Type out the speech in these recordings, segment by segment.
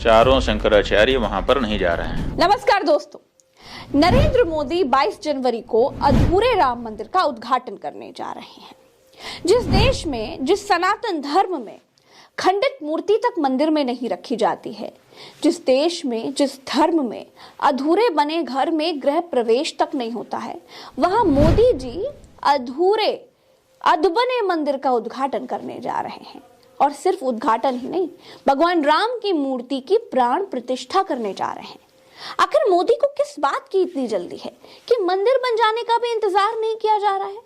चारों शंकराचार्य वहां पर नहीं जा रहे हैं। नमस्कार दोस्तों, नरेंद्र मोदी 22 जनवरी को अधूरे राम मंदिर का उद्घाटन करने जा रहे हैं। जिस देश में, जिस सनातन धर्म में खंडित मूर्ति तक मंदिर में नहीं रखी जाती है, जिस देश में, जिस धर्म में अधूरे बने घर में गृह प्रवेश तक नहीं होता है, वहां मोदी जी अधूरे अधबने मंदिर का उद्घाटन करने जा रहे हैं। और सिर्फ उद्घाटन ही नहीं, भगवान राम की मूर्ति की प्राण प्रतिष्ठा करने जा रहे हैं। आखिर मोदी को किस बात की इतनी जल्दी है कि मंदिर बन जाने का भी इंतजार नहीं किया जा रहा है?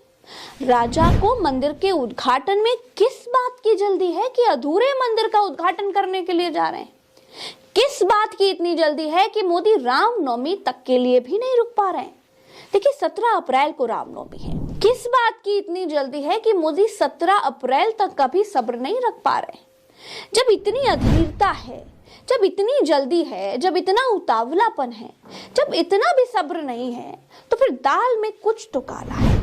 राजा को मंदिर के उद्घाटन में किस बात की जल्दी है कि अधूरे मंदिर का उद्घाटन करने के लिए जा रहे हैं? किस बात की इतनी जल्दी है कि मोदी रामनवमी तक के लिए भी नहीं रुक पा रहे हैं? देखिए, 17 अप्रैल को रामनवमी है। किस बात की इतनी जल्दी है कि मोदी 17 अप्रैल तक का भी सब्र नहीं रख पा रहे? जब इतनी अधीरता है, जब इतनी जल्दी है, जब इतना उतावलापन है, जब इतना भी सब्र नहीं है, तो फिर दाल में कुछ तो काला है।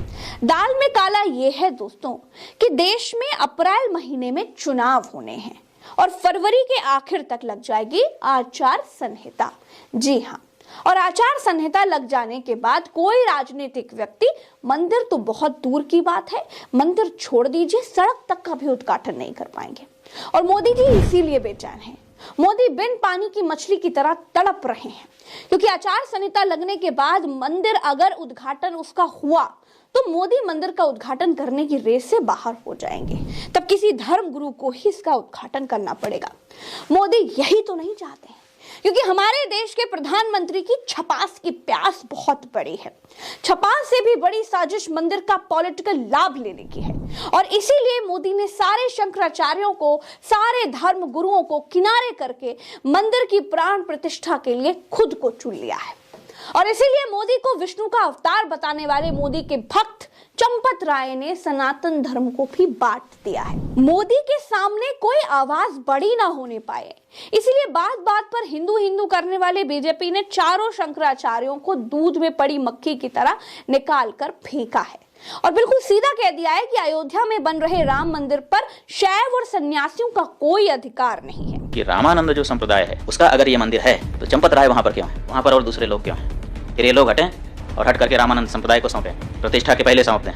दाल में काला ये है दोस्तों कि देश में अप्रैल महीने में चुनाव होने हैं और फरवरी के आखिर तक लग जाएगी आचार संहिता। जी हाँ, और आचार संहिता लग जाने के बाद कोई राजनीतिक व्यक्ति, मंदिर तो बहुत दूर की बात है, मंदिर छोड़ दीजिए, सड़क तक का भी उद्घाटन नहीं कर पाएंगे। और मोदी जी इसीलिए बेचैन हैं। मोदी बिन पानी की मछली की तरह तड़प रहे हैं, क्योंकि आचार संहिता लगने के बाद मंदिर अगर उद्घाटन उसका हुआ तो मोदी मंदिर का उद्घाटन करने की रेस से बाहर हो जाएंगे। तब किसी धर्म गुरु को ही इसका उद्घाटन करना पड़ेगा। मोदी यही तो नहीं चाहते हैं, क्योंकि हमारे देश के प्रधानमंत्री की छपास की प्यास बहुत बड़ी है। छपास से भी बड़ी साजिश मंदिर का पॉलिटिकल लाभ लेने की है, और इसीलिए मोदी ने सारे शंकराचार्यों को, सारे धर्म गुरुओं को किनारे करके मंदिर की प्राण प्रतिष्ठा के लिए खुद को चुन लिया है। और इसीलिए मोदी को विष्णु का अवतार बताने वाले मोदी के भक्त चंपत राय ने सनातन धर्म को भी बांट दिया है। मोदी के सामने कोई आवाज बड़ी ना होने पाए, इसीलिए बात बात पर हिंदू हिंदू करने वाले बीजेपी ने चारों शंकराचार्यों को दूध में पड़ी मक्खी की तरह निकाल कर फेंका है और बिल्कुल सीधा कह दिया है कि अयोध्या में बन रहे राम मंदिर पर शैव और सन्यासियों का कोई अधिकार नहीं है। कि रामानंद जो संप्रदाय है उसका अगर ये मंदिर है तो चंपत राय वहाँ पर क्यों है? वहाँ पर और दूसरे लोग क्यों हैं? फिर ये लोग हटें और हट करके रामानंद संप्रदाय को सौंपें, प्रतिष्ठा के पहले सौंप दें।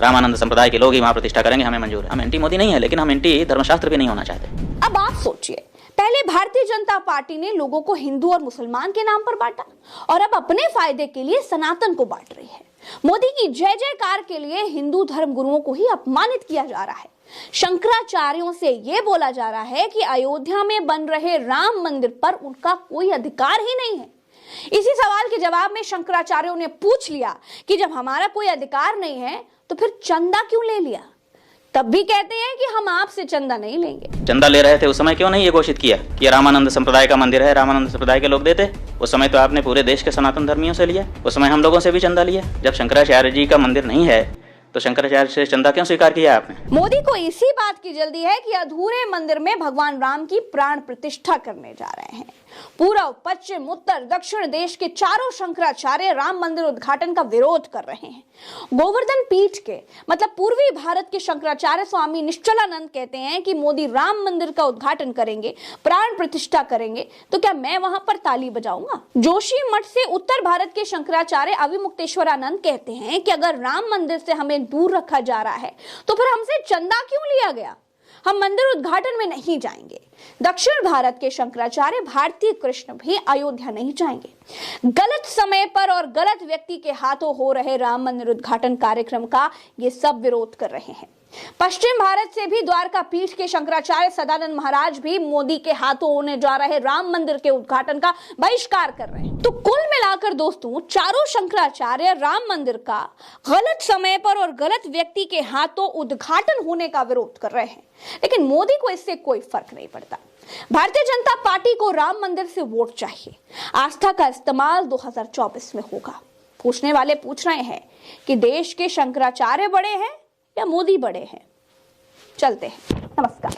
रामानंद संप्रदाय के लोग ही वहाँ प्रतिष्ठा करेंगे, हमें मंजूर है। हम एंटी मोदी नहीं है, लेकिन हम एंटी धर्मशास्त्र भी नहीं होना चाहते। अब आप सोचिए, पहले भारतीय जनता पार्टी ने लोगों को हिंदू और मुसलमान के नाम पर बांटा, और अब अपने फायदे के लिए सनातन को बांट रही है। मोदी की जय जयकार के लिए हिंदू धर्म गुरुओं को ही अपमानित किया जा रहा है। शंकराचार्यों से यह बोला जा रहा है कि अयोध्या में बन रहे राम मंदिर पर उनका कोई अधिकार ही नहीं है। इसी सवाल के जवाब में शंकराचार्यों ने पूछ लिया कि जब हमारा कोई अधिकार नहीं है तो फिर चंदा क्यों ले लिया? तब भी कहते हैं कि हम आपसे चंदा नहीं लेंगे। चंदा ले रहे थे उस समय क्यों नहीं ये घोषित किया कि रामानंद संप्रदाय का मंदिर है, रामानंद संप्रदाय के लोग देते? उस समय तो आपने पूरे देश के सनातन धर्मियों से लिया, उस समय हम लोगों से भी चंदा लिया। जब शंकराचार्य जी का मंदिर नहीं है तो शंकराचार्य से चंदा क्यों स्वीकार किया आपने? मोदी को इसी बात की जल्दी है कि अधूरे मंदिर में भगवान राम की प्राण प्रतिष्ठा करने जा रहे हैं। पूर्व, पश्चिम, उत्तर, दक्षिण देश के चारों शंकराचार्य राम मंदिर उद्घाटन का विरोध कर रहे हैं। गोवर्धन पीठ के मतलब पूर्वी भारत के शंकराचार्य स्वामी निश्चलानंद कहते हैं कि मोदी राम मंदिर का उद्घाटन करेंगे, प्राण प्रतिष्ठा करेंगे, तो क्या मैं वहां पर ताली बजाऊंगा? जोशी मठ से उत्तर भारत के शंकराचार्य अविमुक्तेश्वरानंद कहते हैं कि अगर राम मंदिर से हमें दूर रखा जा रहा है तो फिर हमसे चंदा क्यों लिया गया? हम मंदिर उद्घाटन में नहीं जाएंगे। दक्षिण भारत के शंकराचार्य भारती कृष्ण भी अयोध्या नहीं जाएंगे। गलत समय पर और गलत व्यक्ति के हाथों हो रहे राम मंदिर उद्घाटन कार्यक्रम का ये सब विरोध कर रहे हैं। पश्चिम भारत से भी द्वारका पीठ के शंकराचार्य सदानंद महाराज भी मोदी के हाथों होने जा रहे राम मंदिर के उद्घाटन का बहिष्कार कर रहे हैं। तो कुल मिलाकर दोस्तों, चारों शंकराचार्य राम मंदिर का गलत समय पर और गलत व्यक्ति के हाथों उद्घाटन होने का विरोध कर रहे हैं, लेकिन मोदी को इससे कोई फर्क नहीं पड़ता। भारतीय जनता पार्टी को राम मंदिर से वोट चाहिए। आस्था का इस्तेमाल 2024 में होगा। पूछने वाले पूछ रहे हैं कि देश के शंकराचार्य बड़े हैं या मोदी बड़े हैं? चलते हैं। नमस्कार।